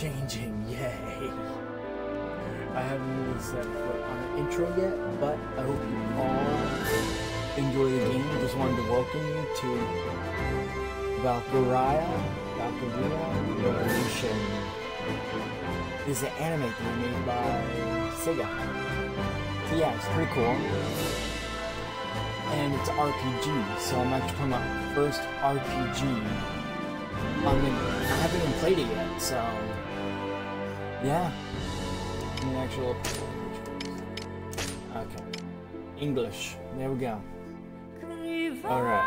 changing, yay! I haven't really set foot on an intro yet, but I hope you all enjoy the game. Just wanted to welcome you to Valkyria Revolution. This is an anime thing made by Sega. So yeah, it's pretty cool. And it's RPG, so I'm actually talking about first RPG. I haven't even played it yet, so yeah. The actual okay. English. There we go. Alright.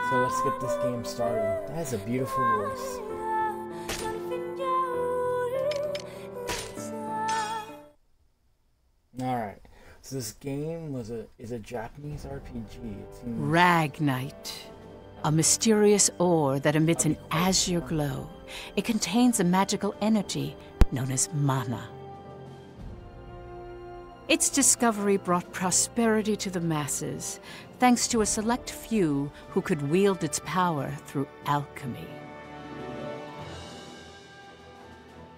So let's get this game started. That has a beautiful voice. Alright. So this game is a Japanese RPG. Ragnite. A mysterious ore that emits an azure glow. It contains a magical energy known as mana. Its discovery brought prosperity to the masses, thanks to a select few who could wield its power through alchemy.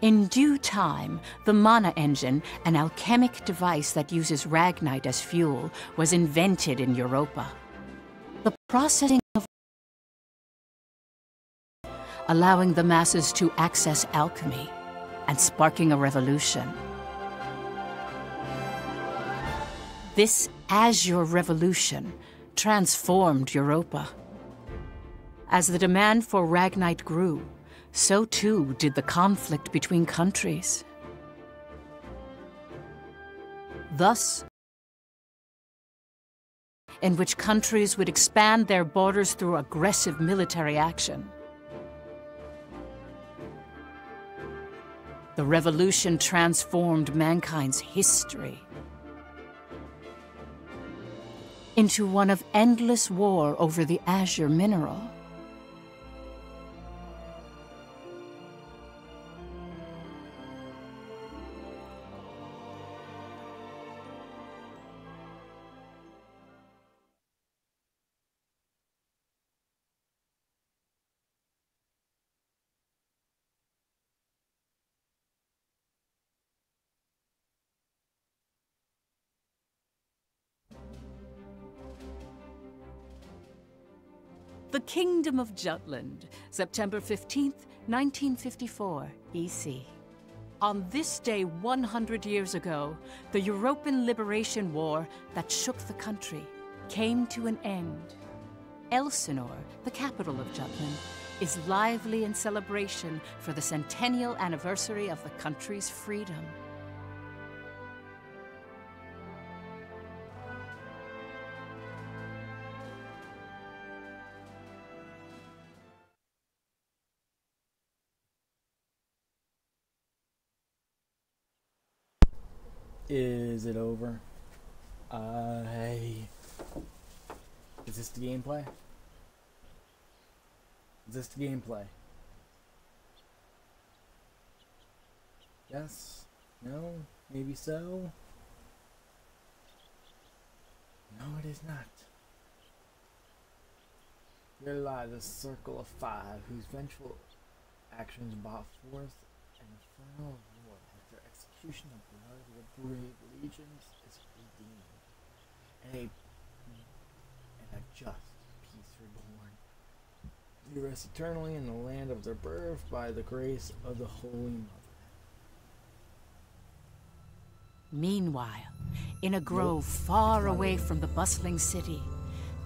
In due time, the mana engine, an alchemic device that uses Ragnite as fuel, was invented in Europa. The processing of allowing the masses to access alchemy and sparking a revolution. This Azure Revolution transformed Europa. As the demand for Ragnite grew, so too did the conflict between countries. Thus, in which countries would expand their borders through aggressive military action. The revolution transformed mankind's history into one of endless war over the azure mineral. The Kingdom of Jutland, September 15th, 1954, EC. On this day 100 years ago, the European Liberation War that shook the country came to an end. Elsinore, the capital of Jutland, is lively in celebration for the centennial anniversary of the country's freedom. Is it over? Is this the gameplay? Is this the gameplay? Yes? No? Maybe so? No, it is not. There lies a circle of five whose vengeful actions brought forth an infernal war. After execution of blood, the brave legions is redeemed, and a just peace reborn. They rest eternally in the land of their birth by the grace of the Holy Mother. Meanwhile, in a grove far away from the bustling city,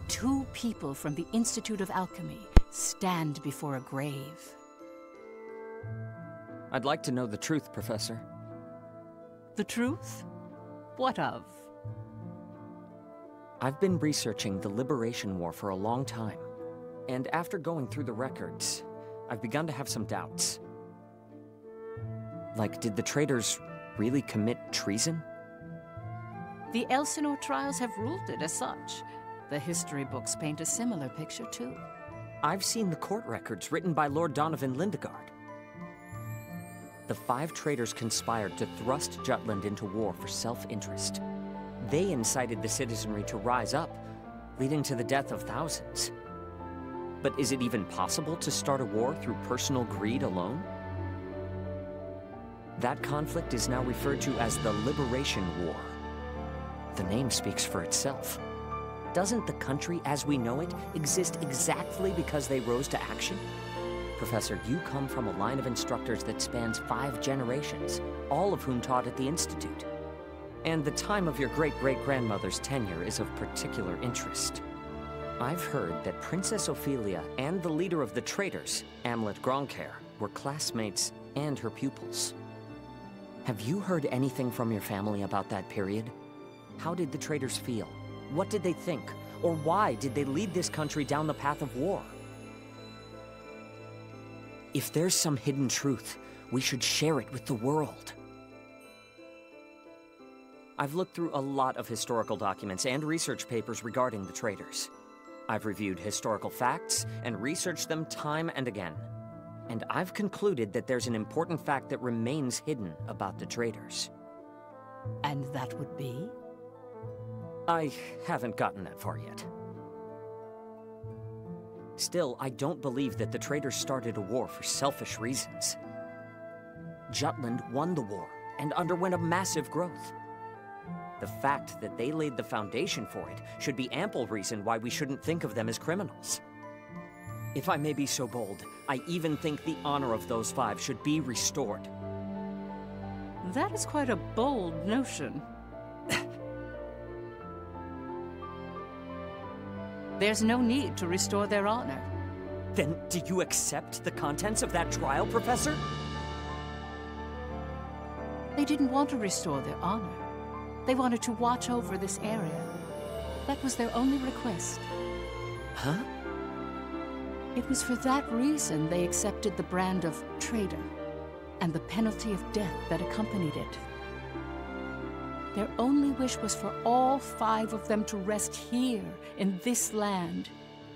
two people from the Institute of Alchemy stand before a grave. I'd like to know the truth, Professor. The truth? What of? I've been researching the Liberation War for a long time, and after going through the records, I've begun to have some doubts. Like, did the traitors really commit treason? The Elsinore trials have ruled it as such. The history books paint a similar picture, too. I've seen the court records written by Lord Donovan Lindegard. The five traitors conspired to thrust Jutland into war for self-interest. They incited the citizenry to rise up, leading to the death of thousands. But is it even possible to start a war through personal greed alone? That conflict is now referred to as the Liberation War. The name speaks for itself. Doesn't the country as we know it exist exactly because they rose to action? Professor, you come from a line of instructors that spans 5 generations, all of whom taught at the Institute. And the time of your great-great-grandmother's tenure is of particular interest. I've heard that Princess Ophelia and the leader of the traitors, Amlet Grancaire, were classmates and her pupils. Have you heard anything from your family about that period? How did the traitors feel? What did they think? Or why did they lead this country down the path of war? If there's some hidden truth, we should share it with the world. I've looked through a lot of historical documents and research papers regarding the traitors. I've reviewed historical facts and researched them time and again. And I've concluded that there's an important fact that remains hidden about the traitors. And that would be? I haven't gotten that far yet. Still, I don't believe that the traitors started a war for selfish reasons. Jutland won the war and underwent a massive growth. The fact that they laid the foundation for it should be ample reason why we shouldn't think of them as criminals. If I may be so bold, I even think the honor of those 5 should be restored. That is quite a bold notion. There's no need to restore their honor. Then do you accept the contents of that trial, Professor? They didn't want to restore their honor. They wanted to watch over this area. That was their only request. Huh? It was for that reason they accepted the brand of traitor and the penalty of death that accompanied it. Their only wish was for all 5 of them to rest here in this land.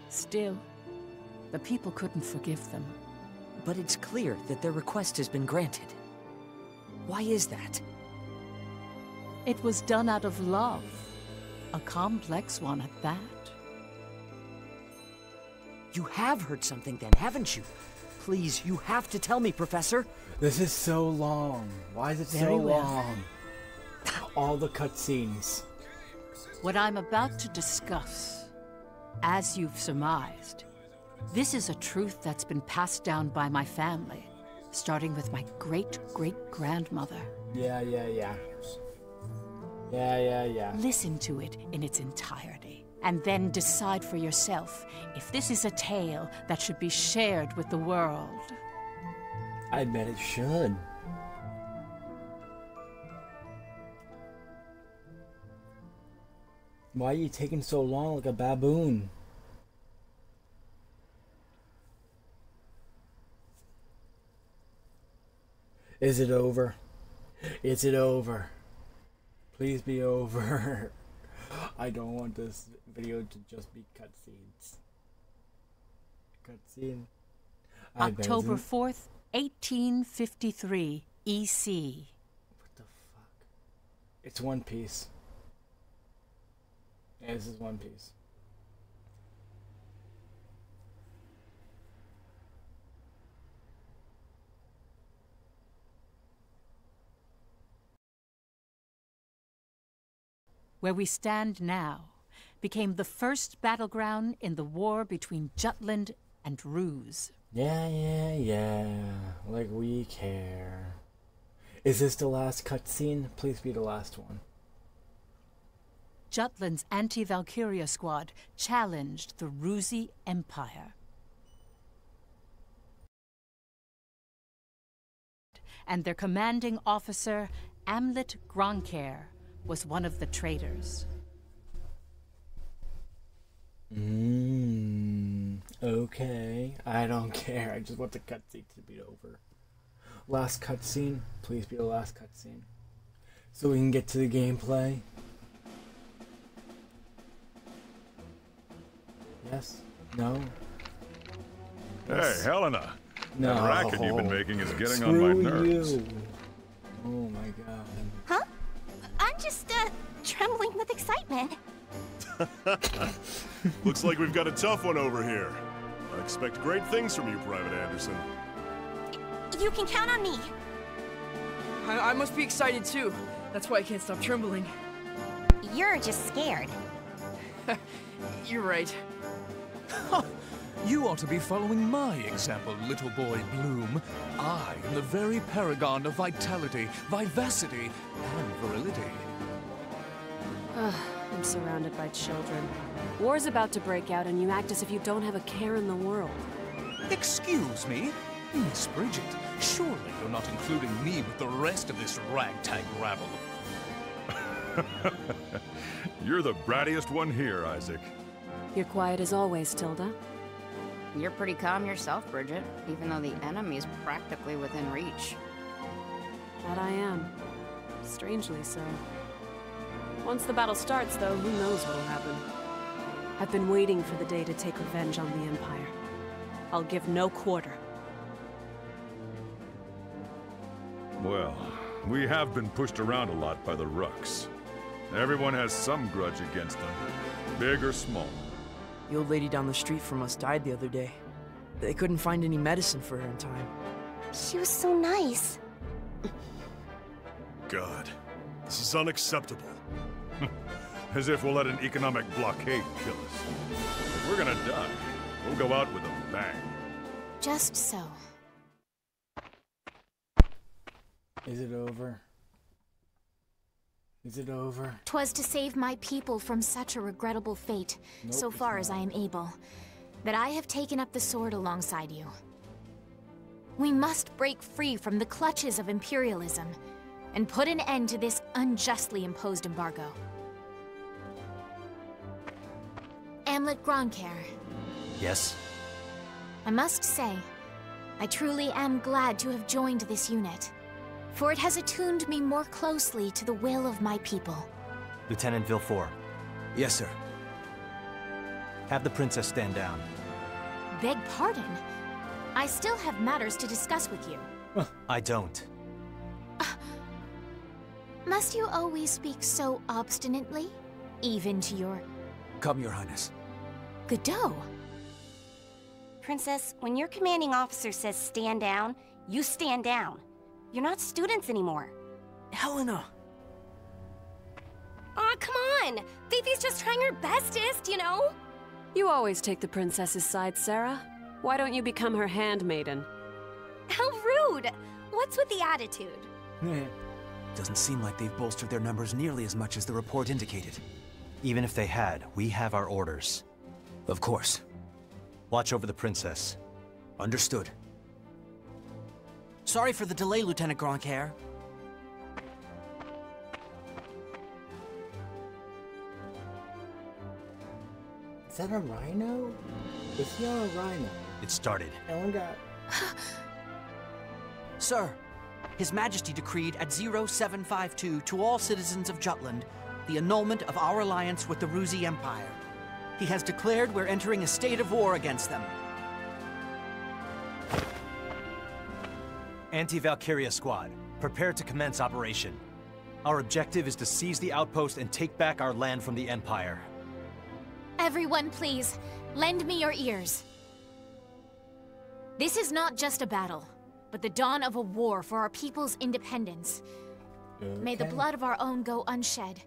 Still, the people couldn't forgive them. But it's clear that their request has been granted. Why is that? It was done out of love. A complex one at that. You have heard something then, haven't you? Please, you have to tell me, Professor. This is so long. Why is it so long? All the cutscenes. What I'm about to discuss, as you've surmised, this is a truth that's been passed down by my family, starting with my great-great-grandmother. Yeah. Listen to it in its entirety, and then decide for yourself if this is a tale that should be shared with the world. I bet it should. Why are you taking so long like a baboon? Is it over? Is it over? Please be over. I don't want this video to just be cutscenes. Cutscene. October 4th, 1853, EC. What the fuck? It's One Piece. Yeah, this is One Piece. Where we stand now became the first battleground in the war between Jutland and Ruse. Yeah. Like we care. Is this the last cutscene? Please be the last one. Jutland's anti-Valkyria squad challenged the Rusi Empire. And their commanding officer, Amlet Grancaire, was one of the traitors. Okay. I don't care. I just want the cutscene to be over. Last cutscene. Please be the last cutscene. So we can get to the gameplay. Yes? No? Hey, Helena. No. That racket you've been making is getting on Screw my nerves. you. Oh my god. Huh? I'm just, trembling with excitement. Looks like we've got a tough one over here. I expect great things from you, Private Anderson. You can count on me. I must be excited too. That's why I can't stop trembling. You're just scared. You're right. You ought to be following my example, little boy Bloom. I am the very paragon of vitality, vivacity, and virility. I'm surrounded by children. War's about to break out and you act as if you don't have a care in the world. Excuse me? Miss Bridget, surely you're not including me with the rest of this ragtag rabble. You're the brattiest one here, Isaac. You're quiet as always, Tilda. You're pretty calm yourself, Bridget, even though the enemy's practically within reach. That I am. Strangely so. Once the battle starts, though, who knows what'll happen. I've been waiting for the day to take revenge on the Empire. I'll give no quarter. Well, we have been pushed around a lot by the Rooks. Everyone has some grudge against them, big or small. The old lady down the street from us died the other day. They couldn't find any medicine for her in time. She was so nice. God, this is unacceptable. As if we'll let an economic blockade kill us. If we're gonna die, we'll go out with a bang. Just so. Is it over? Is it over? 'Twas to save my people from such a regrettable fate, Nope, so it's far not. as I am able, that I have taken up the sword alongside you. We must break free from the clutches of imperialism and put an end to this unjustly imposed embargo. Amlet Gronkaer, Yes? I must say, I truly am glad to have joined this unit, for it has attuned me more closely to the will of my people. Lieutenant Villefort. Yes, sir. Have the princess stand down. Beg pardon? I still have matters to discuss with you. I don't. Must you always speak so obstinately? Even to your Come, Your Highness. Godot? Princess, when your commanding officer says stand down, you stand down. You're not students anymore. Helena! Aw, come on! Fifi's just trying her bestest, you know? You always take the princess's side, Sarah. Why don't you become her handmaiden? How rude! What's with the attitude? Doesn't seem like they've bolstered their numbers nearly as much as the report indicated. Even if they had, we have our orders. Of course. Watch over the princess. Understood. Sorry for the delay, Lieutenant Gronkaer. Is that a rhino? Is he on a rhino? It started. Ellen got... Sir, His Majesty decreed at 0752 to all citizens of Jutland the annulment of our alliance with the Ruzi Empire. He has declared we're entering a state of war against them. Anti-Valkyria Squad, prepare to commence operation. Our objective is to seize the outpost and take back our land from the Empire. Everyone, please, lend me your ears. This is not just a battle, but the dawn of a war for our people's independence. May the blood of our own go unshed.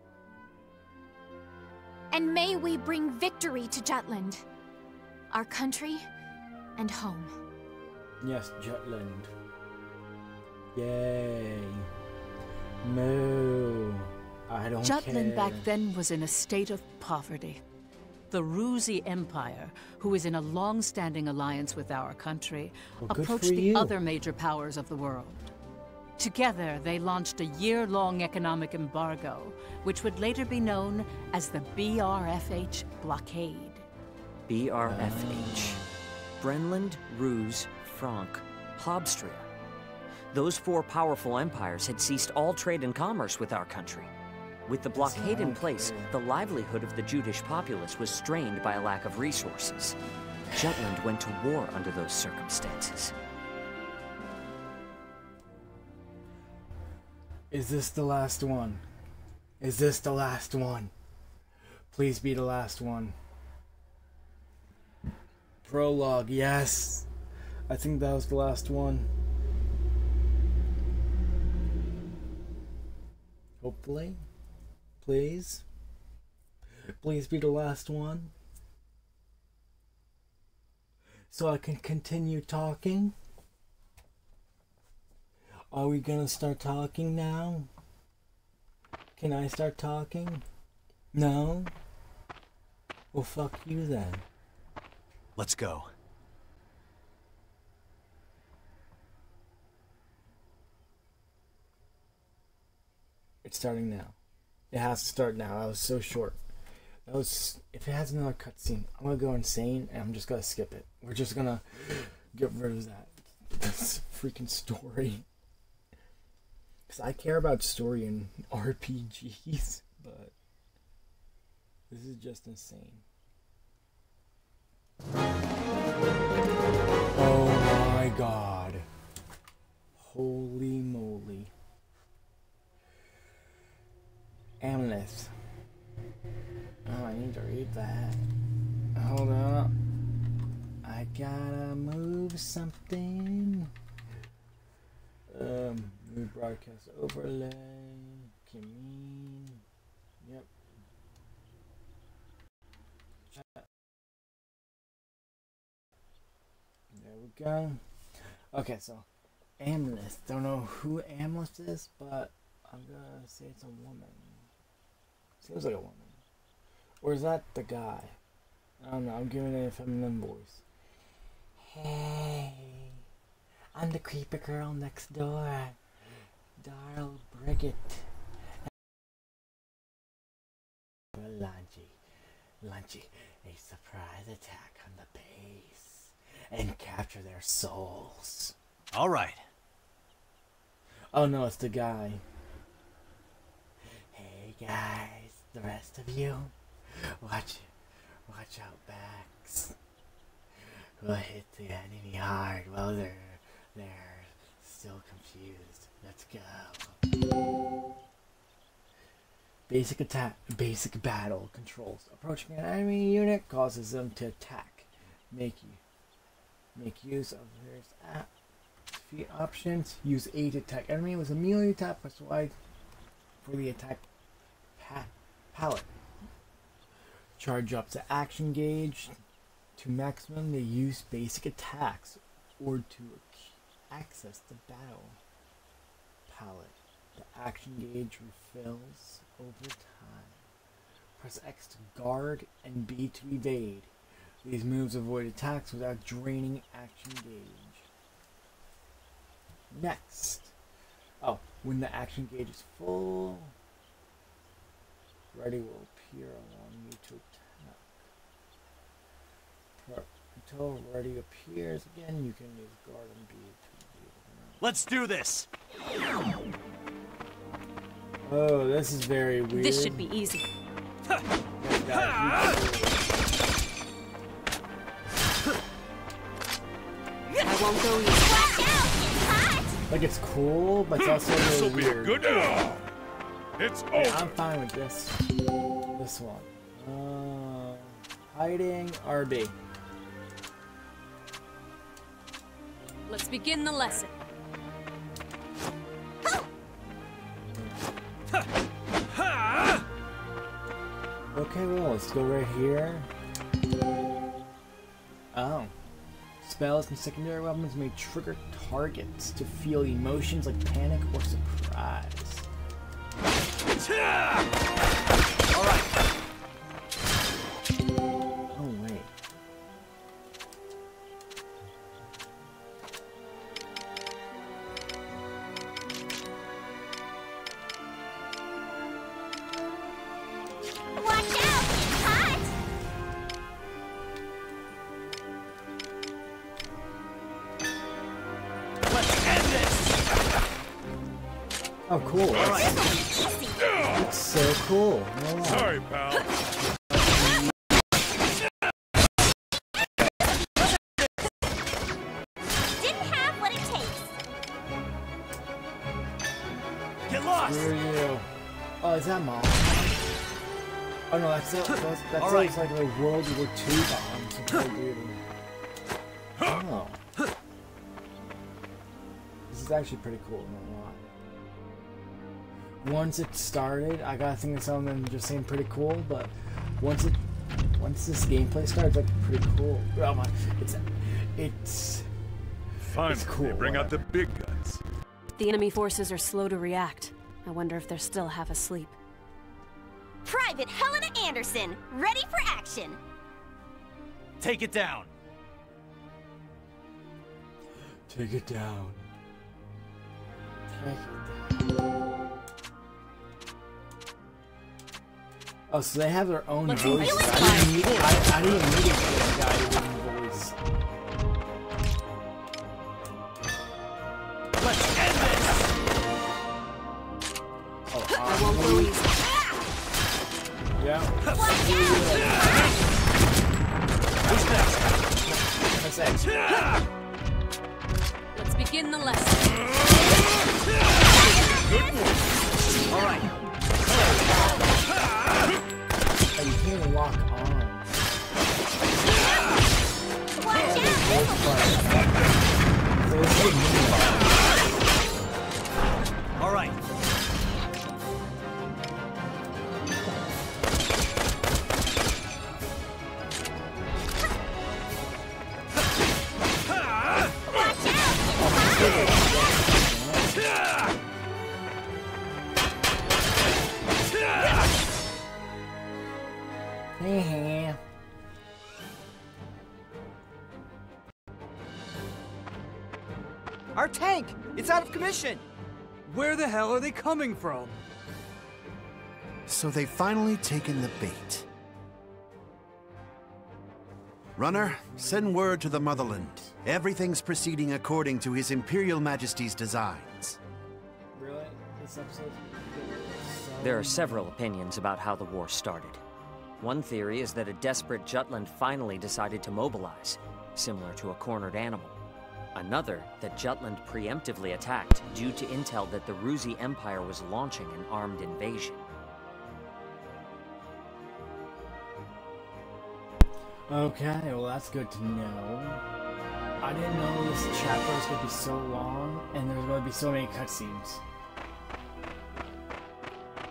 And may we bring victory to Jutland, our country and home. Yes, Jutland. Yay. No. I don't care. Jutland back then was in a state of poverty. The Ruzi Empire, who is in a long-standing alliance with our country, approached the other major powers of the world. Together, they launched a year-long economic embargo, which would later be known as the BRFH blockade. BRFH. Brenland, Ruse, Frank, Hobstria. Those four powerful empires had ceased all trade and commerce with our country. With the blockade in place, the livelihood of the Judish populace was strained by a lack of resources. Jutland went to war under those circumstances. Is this the last one? Is this the last one? Please be the last one. Prologue, yes. I think that was the last one. Hopefully. Please. Please be the last one. So I can continue talking. Are we gonna start talking now? Can I start talking? No? Well, fuck you then. Let's go. It's starting now. It has to start now. That was so short. That was. If it has another cutscene, I'm gonna go insane and I'm just gonna skip it. We're just gonna get rid of that. This freaking story. Because I care about story in RPGs, but this is just insane. Oh my god. Holy moly. Amleth. Oh, I need to read that. Hold up. I gotta move something. Move broadcast overlay. Kimine. Yep. There we go. Okay, so Amleth. Don't know who Amleth is, but I'm gonna say it's a woman. Seems like a woman. Or is that the guy? I don't know. I'm giving it a feminine voice. Hey, I'm the creeper girl next door, Darl Brigitte. Lunchy, a surprise attack on the base and capture their souls. All right. Oh no, it's the guy. Hey guys, the rest of you, watch out backs. We'll hit the enemy hard while they're still confused. Let's go. Basic attack, basic battle controls. Approaching an enemy unit causes them to attack. Make use of various feat options. Use A to attack enemy with a melee attack. Press Y for the attack palette. Charge up the action gauge to maximum. They use basic attacks or to access the battle palette. The action gauge refills over time. Press X to guard and B to evade. These moves avoid attacks without draining action gauge. Next. Oh, when the action gauge is full, ready will appear along you to attack. Until ready appears again, you can use guard and B to evade. Let's do this! Oh, this is very weird. This should be easy. I won't go easy. Watch out! It's hot! Like, it's cool, but it's also This'll really be weird. good. It's over. Yeah, I'm fine with this. This one. Hiding RB. Let's begin the lesson. Okay, well, let's go right here. Oh. Spells and secondary weapons may trigger targets to feel emotions like panic or surprise. Alright. Oh, wait. Watch out! It's hot! Let's end this! Oh, cool. It's so cool. No lie. Sorry, pal. Didn't have what it takes. Get lost! Screw you. Oh, is that Mom? Oh no, that All sounds right. like a World War II bomb. Oh. This is actually pretty cool, not gonna lie. Once it started, I gotta think of something just saying pretty cool, but once this gameplay starts, like pretty cool. Oh my, it's Finally, cool, bring out the big guns. The enemy forces are slow to react. I wonder if they're still half asleep. Private Helena Anderson, ready for action. Take it down. Take it down. Take it down. Oh, so they have their own voices. I didn't even need a guy with a voice. Let's end this! Oh, I won't go easy. Yeah. Who's next? That's it. Let's begin the lesson. Good work. All right. Oh, you can't even lock on. All right. Our tank! It's out of commission! Where the hell are they coming from? So they've finally taken the bait. Runner, send word to the Motherland. Everything's proceeding according to His Imperial Majesty's designs. Really? This episode? There are several opinions about how the war started. One theory is that a desperate Jutland finally decided to mobilize, similar to a cornered animal. Another, that Jutland preemptively attacked due to intel that the Ruzi Empire was launching an armed invasion. Okay, well that's good to know. I didn't know this chapter was going to be so long, and there's going to be so many cutscenes.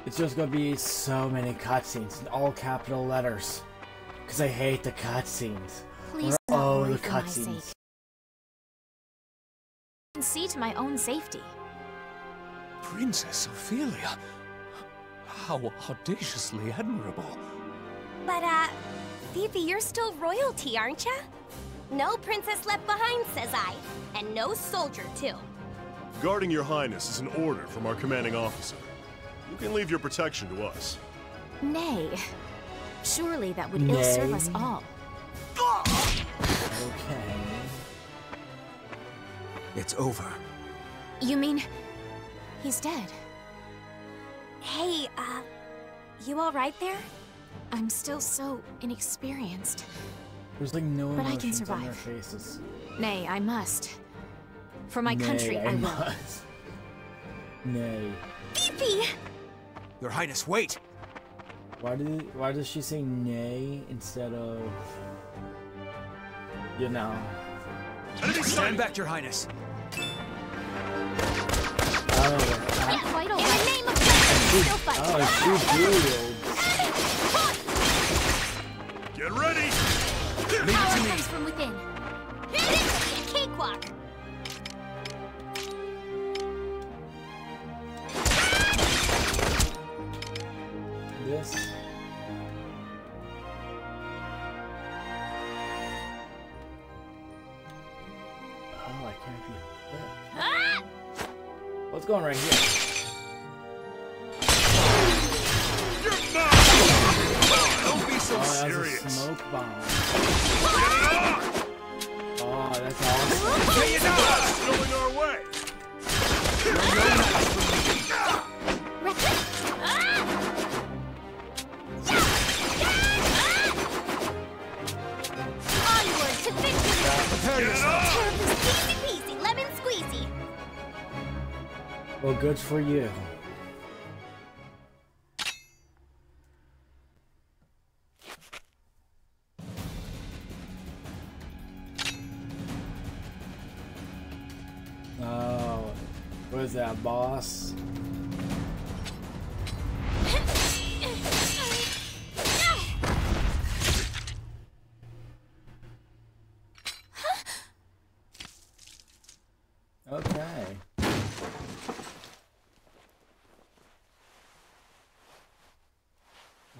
It's just going to be so many cutscenes in all capital letters. Because I hate the cutscenes. Please Where not are worry the for my cutscenes? sake. I can see to my own safety. Princess Ophelia. How audaciously admirable. But, Phoebe, you're still royalty, aren't ya? No princess left behind, says I. And no soldier, too. Guarding your highness is an order from our commanding officer. You can leave your protection to us. Nay. Surely that would ill serve us all. Okay. It's over. You mean... he's dead? Hey, you alright there? I'm still so inexperienced. There's like no But I can emotions on their survive. faces. Nay, I must. For my country, I will. must. Nay. Phoebe! Your Highness, wait! Why does she say nay instead of... You know... Stand back, Your Highness! Oh, I'm quite all In the right. name of justice, still fight. Get ready! Power comes from within. This will be a cakewalk. This... Oh, I can't be... Ah! What's going right here? Don't be so Oh, that's serious. a smoke bomb. Oh, that's awesome. Hey, you know, snowing our way. Onward to victory! Prepare yourself! Turf is easy peasy, lemon squeezy. Well, good for you. that, boss? Okay.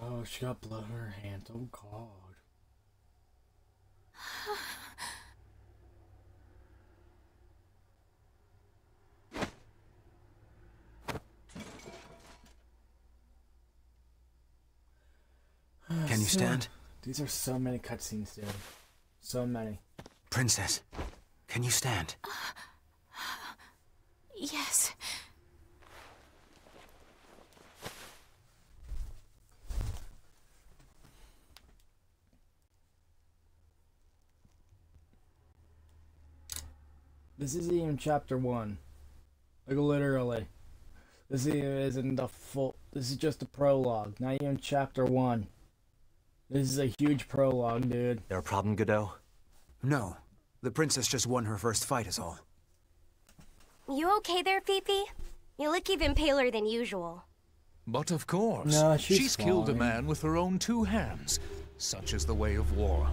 Oh, she got blood on her hand. Oh, God. Can you stand? These are so many cutscenes, dude. So many. Princess, can you stand? Yes. This is even chapter 1. Like, literally. This isn't the full... This is just a prologue. Not even chapter 1. This is a huge prologue, dude. There a problem, Godot? No. The princess just won her first fight is all. You okay there, Fifi? You look even paler than usual. But of course, No, she's killed a fine. man with her own 2 hands. Such is the way of war.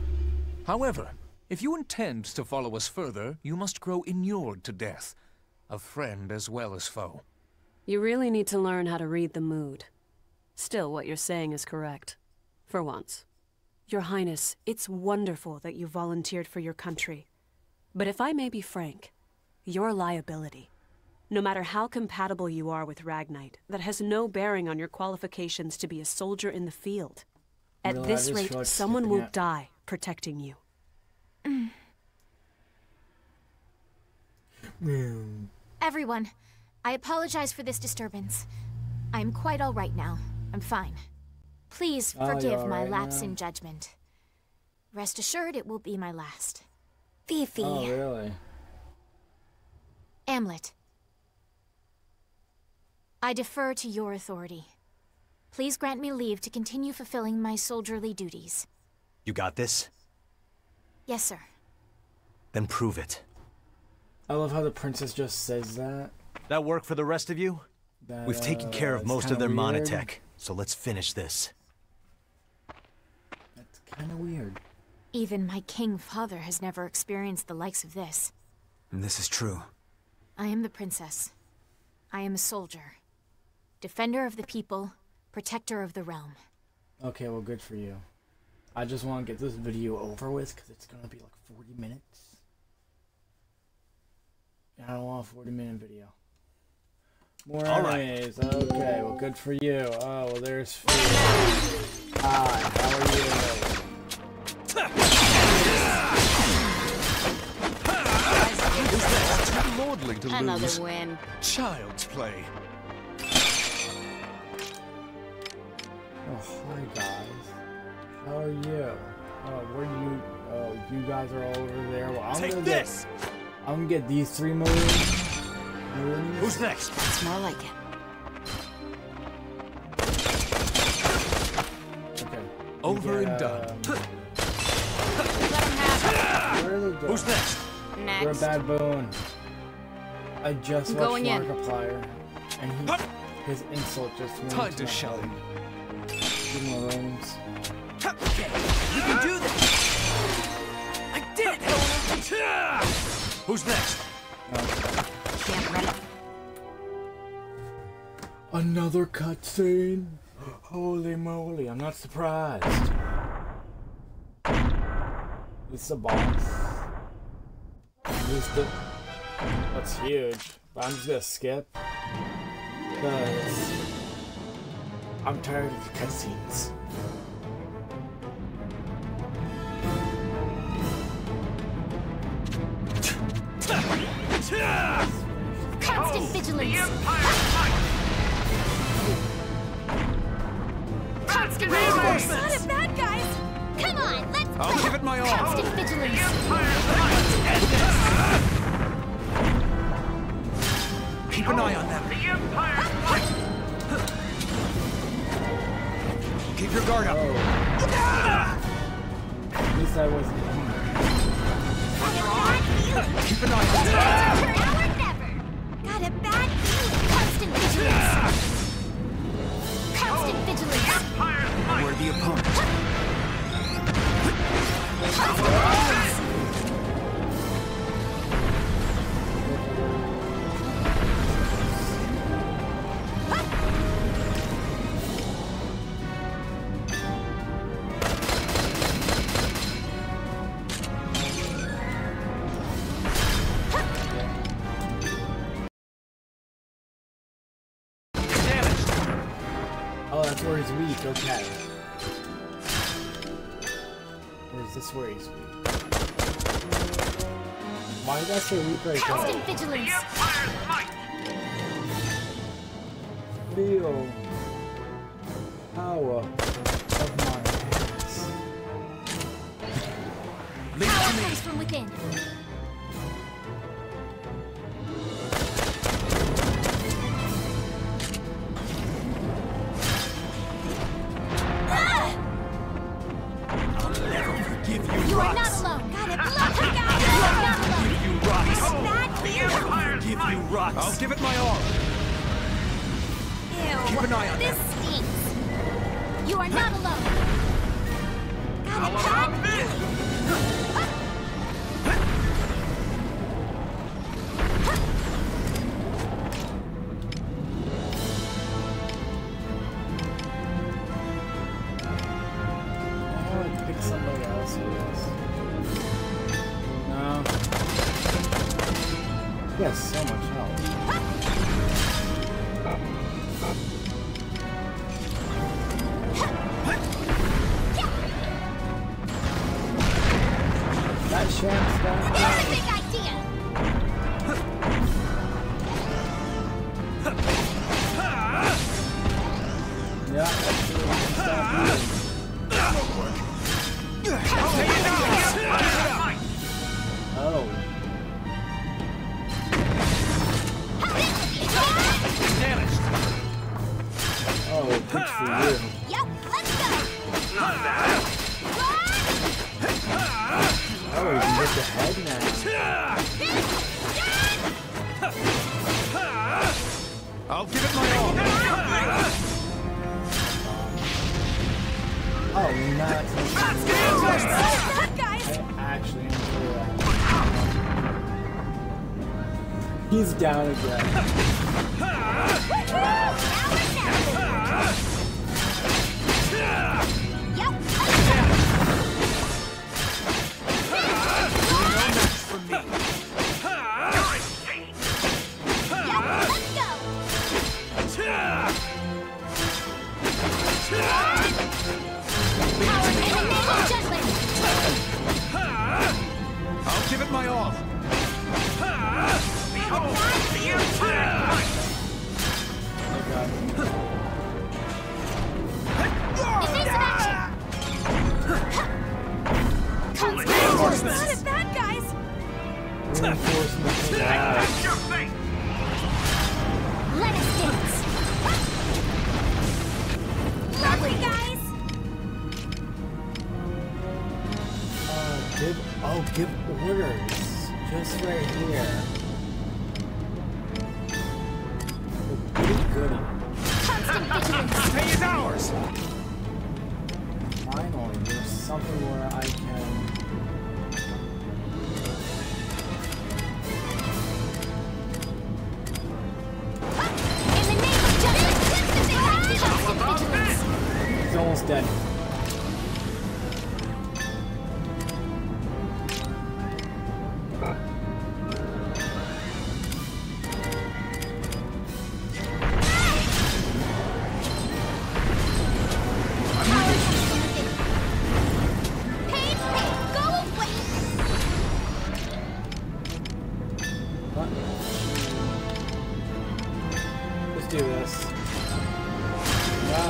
However, if you intend to follow us further, you must grow inured to death. A friend as well as foe. You really need to learn how to read the mood. Still, what you're saying is correct. For once. Your Highness, it's wonderful that you volunteered for your country. But if I may be frank, you're a liability. No matter how compatible you are with Ragnite, that has no bearing on your qualifications to be a soldier in the field. At Really, this I just rate, feel like someone skipping will it. die protecting you. Everyone, I apologize for this disturbance. I am quite all right now. I'm fine. Please Oh, you're forgive all my right lapse now? in judgment. Rest assured it will be my last. Fifi. Oh, really? Amlet. I defer to your authority. Please grant me leave to continue fulfilling my soldierly duties. You got this? Yes, sir. Then prove it. I love how the princess just says that. That work for the rest of you? That, We've taken care of it's most of kinda their weird. monotech, so let's finish this. That's kind of weird. Even my king father has never experienced the likes of this. And this is true. I am the princess. I am a soldier. Defender of the people, protector of the realm. Okay, well, good for you. I just want to get this video over with because it's going to be like 40 minutes. And I don't want a 40-minute video. More All right. enemies. Okay, well, good for you. Oh, well, there's Fifi. Hi, how are you? Too lordly to Another lose. win. Child's play. Oh, hi, guys. How are you? Oh, where do you... Oh, you guys are all over there. Well, I'm Take gonna this! I'm gonna get these 3 moons. Who's next? It's more like it. Okay. Over Get, and done. Where are they going? Who's next? You're a Next. baboon. I just I'm watched going in. Markiplier, and his insult just went Time to to my shine. head. Give me rooms. You can do this! I did it! Who's next? Can't run. Another cutscene? Holy moly, I'm not surprised. It's the boss. That's huge. But I'm just gonna skip. Because I'm tired of the cutscenes. Constant vigilance! Constant vigilance! Not a bad guys! Come on, let's I'll go! give it my all. Constant vigilance! Keep an eye on them. Keep your guard up. At least I wasn't. Keep an eye on them. Now or never! Got a bad feeling! Constant vigilance! Constant vigilance! We're the opponent. Constant vigilance! Oh, that's where he's weak, okay. Or is this where he's weak? Why did I say weak right there? Constant vigilance! Feel power of my hands. Power comes from within. You are not alone. Got it. Look, guys. You are not alone. Give you rocks. That here. Give you rocks. I'll give it my all. Ew. Keep an eye on this them. stinks. You are not alone. Got it, Pat. Somebody else who is. No. He has so much health. That Sham's down. Here's a big idea. Yeah, that's Oh. Oh, good for you. Yep, let's go. Oh, you can get the head now. I'll give it my all. Oh, not. Guys. I actually enjoy that. He's down again. I'll give it my all. Not as bad, guys. Let us dance. Lovely, guys. Give orders. Just right here. Goody goody. Constant vigilance. Pay is ours. Finally, there's something where I can. In the name of justice, constant vigilance. He's almost dead. Let's do this. No.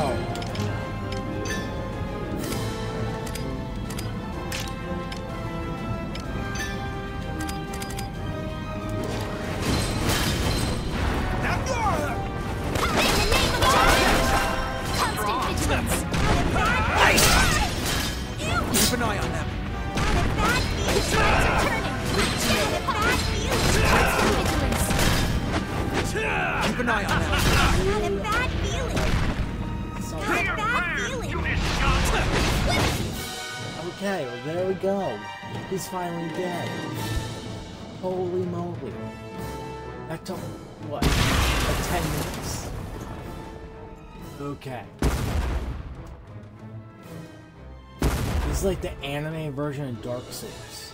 Okay, well, there we go. He's finally dead. Holy moly. That took, what, like 10 minutes? Okay. This is like the anime version of Dark Souls.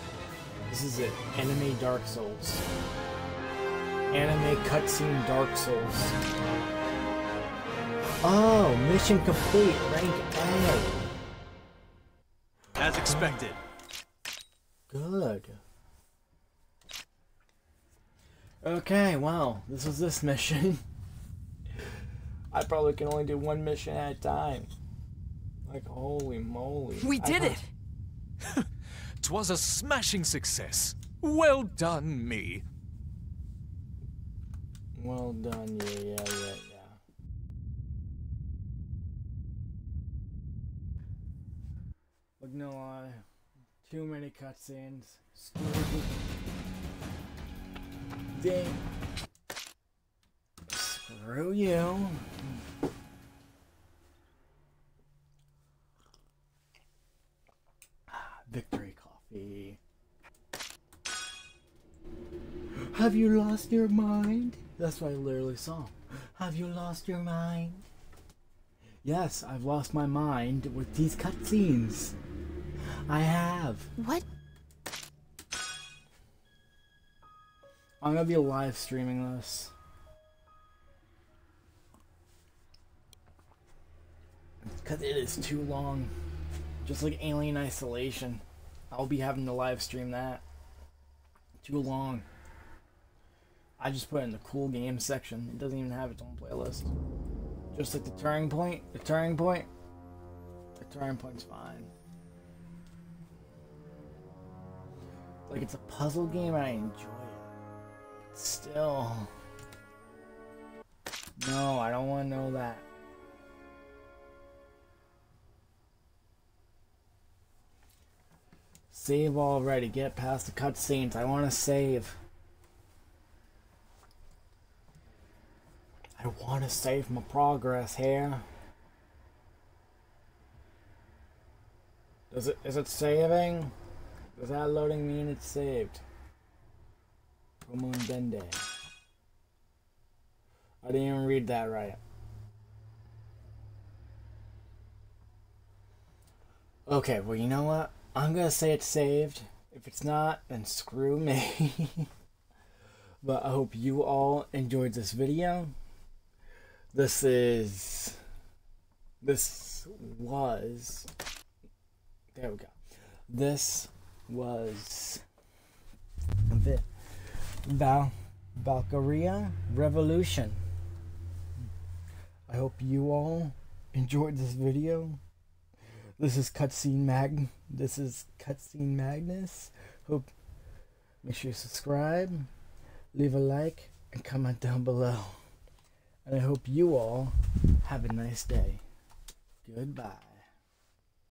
This is it. Anime Dark Souls. Anime cutscene Dark Souls. Oh, mission complete. Rank A. As expected. Good. Okay, well, this was this mission. I probably can only do one mission at a time. Like, holy moly. We did it! 'Twas a smashing success. Well done, me. Well done, yeah. Look, no lie. Too many cutscenes. Dang. Screw you. Victory coffee. Have you lost your mind? That's what I literally saw. Have you lost your mind? Yes, I've lost my mind with these cutscenes. I have. What? I'm gonna be live streaming this. Because it is too long. Just like Alien Isolation. I'll be having to live stream that. Too long. I just put it in the cool games section. It doesn't even have its own playlist. Just like the Turning Point. The Turning Point's fine. Like, it's a puzzle game and I enjoy it. But still. No, I don't want to know that. Save already. Get past the cutscenes. I want to save. I want to save my progress here. Is it saving? Does that loading mean it's saved? Como Dende. I didn't even read that right. Okay, well, you know what? I'm gonna say it's saved. If it's not, then screw me. But I hope you all enjoyed this video. This was, there we go. This was the Valkyria Revolution. I hope you all enjoyed this video. This is Cutscene Magnus. Hope, make sure you subscribe, leave a like, and comment down below. And I hope you all have a nice day. Goodbye.